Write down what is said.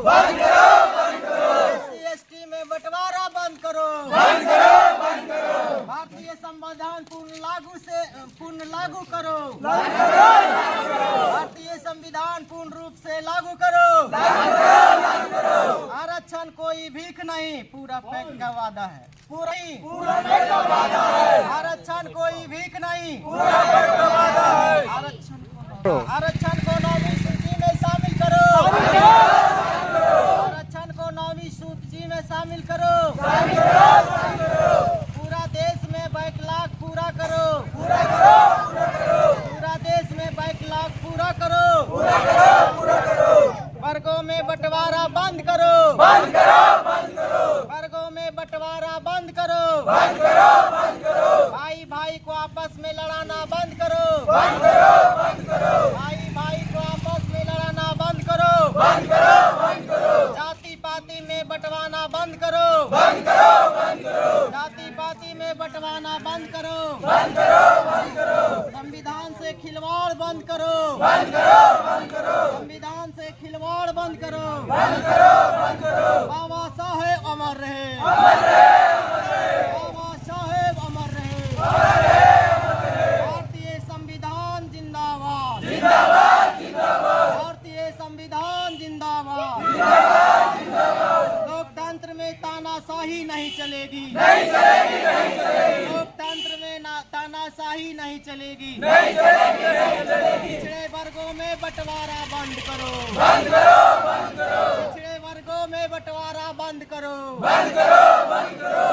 बंद करो, बंद करो। SC/ST में बंटवारा बंद करो, बंद करो, बंद करो। भारतीय संविधान पूर्ण लागू करो, लागू करो, लागू करो। भारतीय संविधान पूर्ण रूप से लागू करो, लागू करो, लागू करो। आरक्षण कोई भीख नहीं, पूरा पैक का वादा है, पूरा पैक का वादा है। आरक्षण कोई भीख नहीं, पूरा पैक का वादा है। आरक्षण को 9वीं सूची में शामिल करो, आरक्षण को 9वीं सूची में शामिल करो, पूरा देश में बैकलॉग पूरा करो, पूरा करो, पूरा देश में बैकलॉग पूरा करो, पूरा करो, पूरा करो। वर्गों में बंटवारा बंद करो, बंद करो, बंद करो। वर्गों में बंटवारा बंद करो, बंद करो, बंद करो। भाई भाई को आपस में लड़ाना बंद करो, बंद करो, बंद करो। भाई भाई को आपस में लड़ाना बंद करो, बंद करो, बंद करो। जाति पाति में बंटवाना बंद करो, बंद करो, बंद करो। जाति पाति में बंटवाना बंद करो, बंद करो, बंद करो। संविधान से खिलवाड़ बंद करो, बंद करो, बंद करो। संविधान से खिलवाड़ बंद करो, बंद करो, बंद करो। बाबा साहेब अमर रहे, अमर रहे, अमर रहे। बाबा साहेब अमर रहे, अमर रहे, अमर रहे। भारतीय संविधान जिंदाबाद, जिंदाबाद, जिंदाबाद। भारतीय संविधान जिंदाबाद, जिंदाबाद, जिंदाबाद। लोकतंत्र में तानाशाही नहीं चलेगी, नहीं चलेगी, नहीं चलेगी। लोकतंत्र में तानाशाही नहीं चलेगी, नहीं चलेगी, नहीं चलेगी। पिछड़े वर्गों में बंटवारा बंद करो, बंद करो, बंद करो। पिछड़े वर्गों में बंटवारा बंद करो, बंद करो, बंद करो।